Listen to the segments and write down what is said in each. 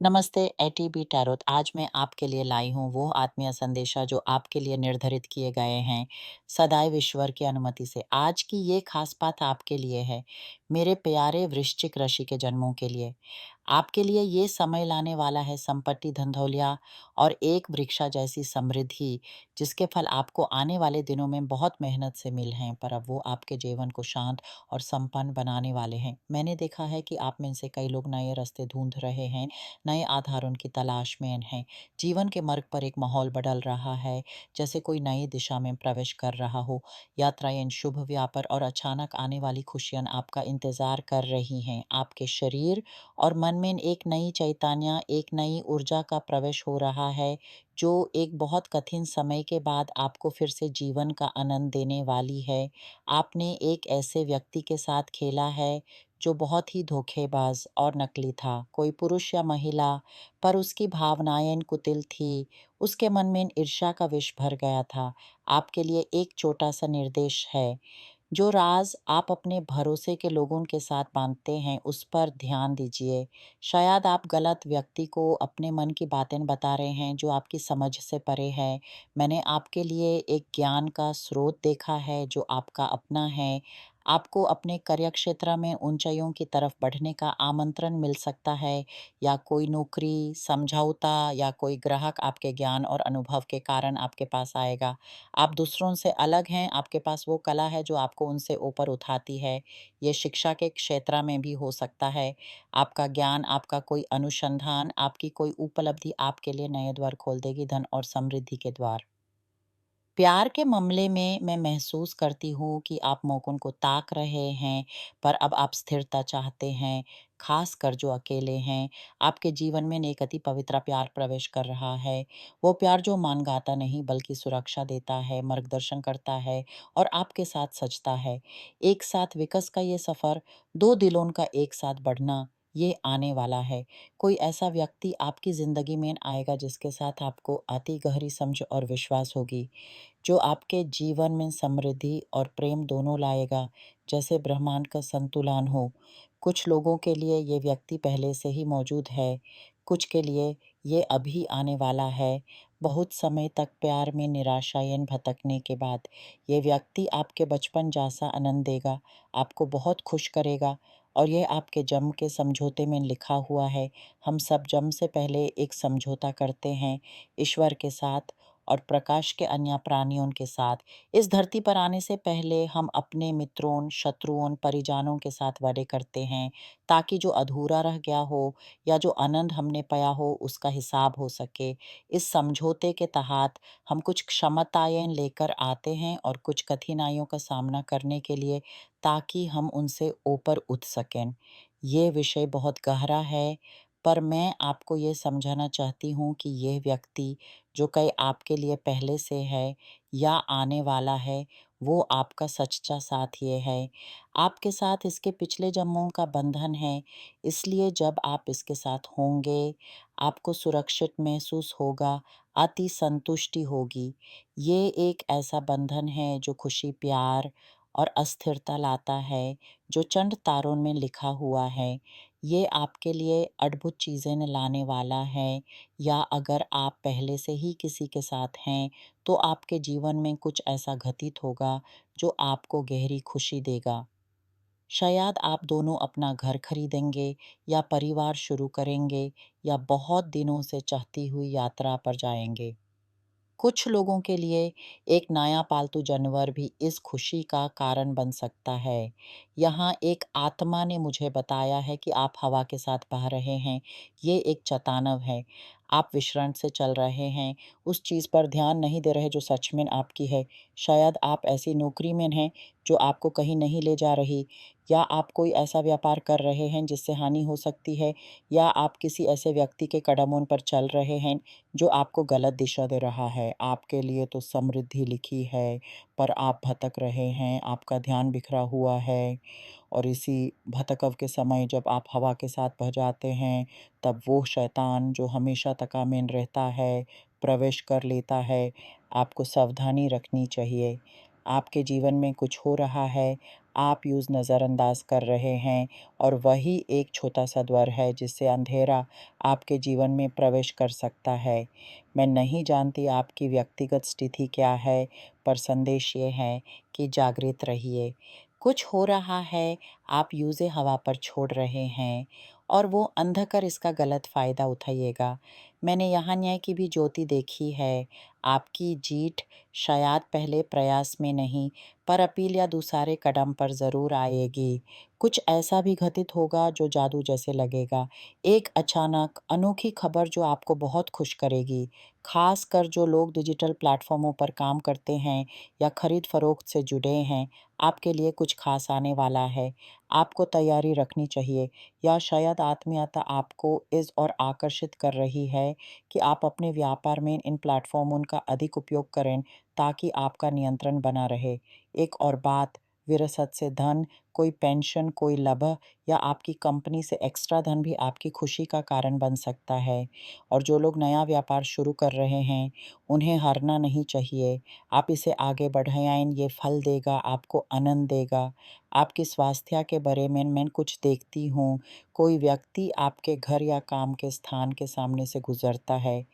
नमस्ते ATB tarot. आज मैं आपके लिए लाई हूँ वो आत्मीय संदेशा जो आपके लिए निर्धारित किए गए हैं सदैव ईश्वर की अनुमति से। आज की ये खास बात आपके लिए है, मेरे प्यारे वृश्चिक राशि के जन्मों के लिए। आपके लिए ये समय लाने वाला है संपत्ति, धन दौलिया और एक वृक्षा जैसी समृद्धि, जिसके फल आपको आने वाले दिनों में बहुत मेहनत से मिल हैं, पर अब वो आपके जीवन को शांत और संपन्न बनाने वाले हैं। मैंने देखा है कि आप में से कई लोग नए रास्ते ढूंढ रहे हैं, नए आधारों की तलाश में हैं। जीवन के मार्ग पर एक माहौल बदल रहा है, जैसे कोई नई दिशा में प्रवेश कर रहा हो। यात्राएं, शुभ व्यापार और अचानक आने वाली खुशियां आपका इंतजार कर रही हैं। आपके शरीर और मन में एक नई चैतन्य, एक नई ऊर्जा का प्रवेश हो रहा है, जो एक बहुत कठिन समय के बाद आपको फिर से जीवन का आनंद देने वाली है। आपने एक ऐसे व्यक्ति के साथ खेला है जो बहुत ही धोखेबाज और नकली था, कोई पुरुष या महिला, पर उसकी भावनाएं कुटिल थी। उसके मन में ईर्ष्या का विष भर गया था। आपके लिए एक छोटा सा निर्देश है, जो राज आप अपने भरोसे के लोगों के साथ बांधते हैं उस पर ध्यान दीजिए। शायद आप गलत व्यक्ति को अपने मन की बातें बता रहे हैं जो आपकी समझ से परे है। मैंने आपके लिए एक ज्ञान का स्रोत देखा है जो आपका अपना है। आपको अपने कार्य क्षेत्र में ऊंचाइयों की तरफ बढ़ने का आमंत्रण मिल सकता है, या कोई नौकरी, समझौता या कोई ग्राहक आपके ज्ञान और अनुभव के कारण आपके पास आएगा। आप दूसरों से अलग हैं, आपके पास वो कला है जो आपको उनसे ऊपर उठाती है। ये शिक्षा के क्षेत्र में भी हो सकता है। आपका ज्ञान, आपका कोई अनुसंधान, आपकी कोई उपलब्धि आपके लिए नए द्वार खोल देगी, धन और समृद्धि के द्वार। प्यार के मामले में मैं महसूस करती हूँ कि आप मौकों को ताक रहे हैं, पर अब आप स्थिरता चाहते हैं, खास कर जो अकेले हैं। आपके जीवन में एक अति पवित्र प्यार प्रवेश कर रहा है। वो प्यार जो मानगाता नहीं बल्कि सुरक्षा देता है, मार्गदर्शन करता है और आपके साथ सजता है। एक साथ विकास का ये सफर, दो दिलों का एक साथ बढ़ना, ये आने वाला है। कोई ऐसा व्यक्ति आपकी जिंदगी में आएगा जिसके साथ आपको अति गहरी समझ और विश्वास होगी, जो आपके जीवन में समृद्धि और प्रेम दोनों लाएगा, जैसे ब्रह्मांड का संतुलन हो। कुछ लोगों के लिए ये व्यक्ति पहले से ही मौजूद है, कुछ के लिए ये अभी आने वाला है। बहुत समय तक प्यार में निराशाएं भटकने के बाद ये व्यक्ति आपके बचपन जैसा आनंद देगा, आपको बहुत खुश करेगा। और ये आपके जन्म के समझौते में लिखा हुआ है। हम सब जन्म से पहले एक समझौता करते हैं, ईश्वर के साथ और प्रकाश के अन्य प्राणियों के साथ। इस धरती पर आने से पहले हम अपने मित्रों, शत्रुओं, परिजनों के साथ वादे करते हैं, ताकि जो अधूरा रह गया हो या जो आनंद हमने पाया हो उसका हिसाब हो सके। इस समझौते के तहत हम कुछ क्षमताएं लेकर आते हैं और कुछ कठिनाइयों का सामना करने के लिए, ताकि हम उनसे ऊपर उठ सकें। ये विषय बहुत गहरा है, पर मैं आपको ये समझाना चाहती हूँ कि यह व्यक्ति जो कहीं आपके लिए पहले से है या आने वाला है, वो आपका सच्चा साथ ये है। आपके साथ इसके पिछले जन्मों का बंधन है, इसलिए जब आप इसके साथ होंगे, आपको सुरक्षित महसूस होगा, अति संतुष्टि होगी। ये एक ऐसा बंधन है जो खुशी, प्यार और अस्थिरता लाता है, जो चंद तारों में लिखा हुआ है। ये आपके लिए अद्भुत चीज़ें लाने वाला है, या अगर आप पहले से ही किसी के साथ हैं, तो आपके जीवन में कुछ ऐसा घटित होगा जो आपको गहरी खुशी देगा। शायद आप दोनों अपना घर खरीदेंगे या परिवार शुरू करेंगे, या बहुत दिनों से चाहती हुई यात्रा पर जाएंगे। कुछ लोगों के लिए एक नया पालतू जानवर भी इस खुशी का कारण बन सकता है। यहाँ एक आत्मा ने मुझे बताया है कि आप हवा के साथ बह रहे हैं। ये एक चेतावनी है। आप विश्रांत से चल रहे हैं, उस चीज़ पर ध्यान नहीं दे रहे जो सच में आपकी है। शायद आप ऐसी नौकरी में हैं जो आपको कहीं नहीं ले जा रही, या आप कोई ऐसा व्यापार कर रहे हैं जिससे हानि हो सकती है, या आप किसी ऐसे व्यक्ति के कदमों पर चल रहे हैं जो आपको गलत दिशा दे रहा है। आपके लिए तो समृद्धि लिखी है, पर आप भटक रहे हैं, आपका ध्यान बिखरा हुआ है। और इसी भटकव के समय जब आप हवा के साथ बह जाते हैं, तब वो शैतान जो हमेशा तकामेन रहता है, प्रवेश कर लेता है। आपको सावधानी रखनी चाहिए। आपके जीवन में कुछ हो रहा है, आप यूज़ नज़रअंदाज कर रहे हैं और वही एक छोटा-सा द्वार है जिससे अंधेरा आपके जीवन में प्रवेश कर सकता है। मैं नहीं जानती आपकी व्यक्तिगत स्थिति क्या है, पर संदेश ये है कि जागृत रहिए। कुछ हो रहा है, आप यूज़े हवा पर छोड़ रहे हैं और वो अंधकर इसका गलत फ़ायदा उठाइएगा। मैंने यहाँ न्याय की भी ज्योति देखी है। आपकी जीत शायद पहले प्रयास में नहीं, पर अपील या दूसरे कदम पर ज़रूर आएगी। कुछ ऐसा भी घटित होगा जो जादू जैसे लगेगा। एक अचानक अनोखी खबर जो आपको बहुत खुश करेगी। ख़ासकर जो लोग डिजिटल प्लेटफ़ॉर्मों पर काम करते हैं या खरीद-फ़रोख्त से जुड़े हैं, आपके लिए कुछ ख़ास आने वाला है। आपको तैयारी रखनी चाहिए या शायद आत्मीयता आपको इस ओर आकर्षित कर रही है कि आप अपने व्यापार में इन प्लेटफ़ॉर्मों का अधिक उपयोग करें ताकि आपका नियंत्रण बना रहे। एक और बात, विरासत से धन, कोई पेंशन, कोई लाभ या आपकी कंपनी से एक्स्ट्रा धन भी आपकी खुशी का कारण बन सकता है। और जो लोग नया व्यापार शुरू कर रहे हैं, उन्हें हारना नहीं चाहिए। आप इसे आगे बढ़ाएँ, ये फल देगा, आपको आनंद देगा। आपके स्वास्थ्य के बारे में मैं कुछ देखती हूँ, कोई व्यक्ति आपके घर या काम के स्थान के सामने से गुज़रता है।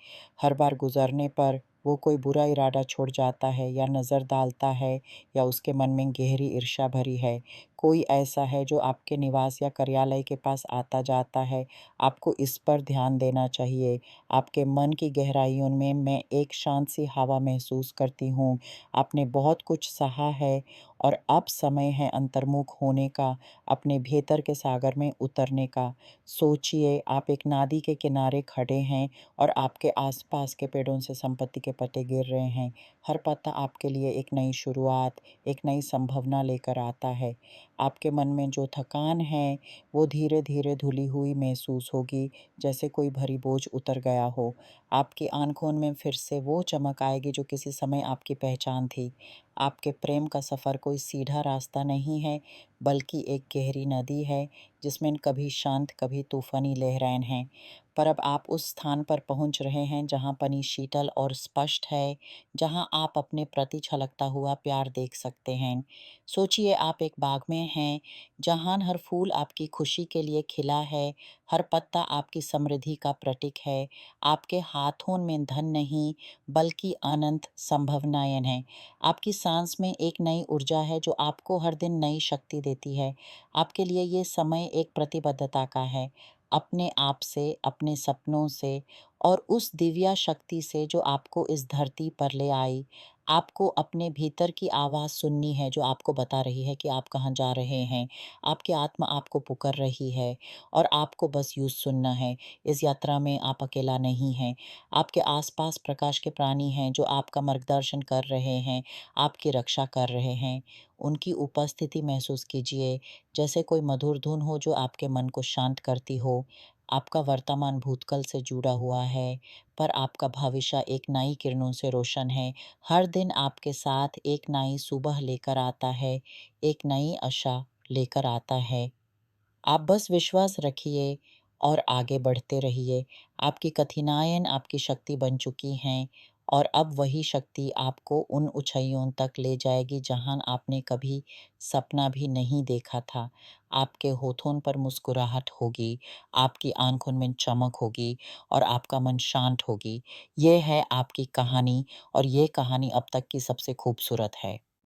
हर बार गुज़रने पर वो कोई बुरा इरादा छोड़ जाता है या नज़र डालता है या उसके मन में गहरी ईर्ष्या भरी है। कोई ऐसा है जो आपके निवास या कार्यालय के पास आता-जाता है, आपको इस पर ध्यान देना चाहिए। आपके मन की गहराइयों में मैं एक शांत सी हवा महसूस करती हूँ। आपने बहुत कुछ सहा है और अब समय है अंतर्मुख होने का, अपने भीतर के सागर में उतरने का। सोचिए, आप एक नदी के किनारे खड़े हैं और आपके आसपास के पेड़ों से संपत्ति के पत्ते गिर रहे हैं। हर पत्ता आपके लिए एक नई शुरुआत, एक नई संभावना लेकर आता है। आपके मन में जो थकान है, वो धीरे-धीरे धुली हुई महसूस होगी, जैसे कोई भारी बोझ उतर गया हो। आपकी आँखों में फिर से वो चमक आएगी जो किसी समय आपकी पहचान थी। आपके प्रेम का सफ़र कोई सीधा रास्ता नहीं है, बल्कि एक गहरी नदी है, जिसमें कभी शांत, कभी तूफ़ानी लहरें हैं। पर अब आप उस स्थान पर पहुँच रहे हैं, जहाँ पानी शीतल और स्पष्ट है, जहाँ आप अपने प्रति छलकता हुआ प्यार देख सकते हैं। सोचिए, आप एक बाग में हैं, जहाँ हर फूल आपकी खुशी के लिए खिला है, हर पत्ता आपकी समृद्धि का प्रतीक है। आपके हाथों में धन नहीं, बल्कि अनंत संभावनाएँ हैं। आपकी सांस में एक नई ऊर्जा है जो आपको हर दिन नई शक्ति देती है। आपके लिए ये समय एक प्रतिबद्धता का है, अपने आप से, अपने सपनों से और उस दिव्या शक्ति से जो आपको इस धरती पर ले आई। आपको अपने भीतर की आवाज़ सुननी है जो आपको बता रही है कि आप कहाँ जा रहे हैं। आपकी आत्मा आपको पुकार रही है और आपको बस यूँ सुनना है। इस यात्रा में आप अकेला नहीं हैं। आपके आस-पास प्रकाश के प्राणी हैं जो आपका मार्गदर्शन कर रहे हैं, आपकी रक्षा कर रहे हैं। उनकी उपस्थिति महसूस कीजिए, जैसे कोई मधुर धुन हो जो आपके मन को शांत करती हो। आपका वर्तमान भूतकाल से जुड़ा हुआ है, पर आपका भविष्य एक नई किरणों से रोशन है। हर दिन आपके साथ एक नई सुबह लेकर आता है, एक नई आशा लेकर आता है। आप बस विश्वास रखिए और आगे बढ़ते रहिए। आपकी कठिनाइयाँ आपकी शक्ति बन चुकी हैं और अब वही शक्ति आपको उन ऊँचाइयों तक ले जाएगी जहाँ आपने कभी सपना भी नहीं देखा था। आपके होठों पर मुस्कुराहट होगी, आपकी आँखों में चमक होगी और आपका मन शांत होगी। ये है आपकी कहानी और ये कहानी अब तक की सबसे खूबसूरत है।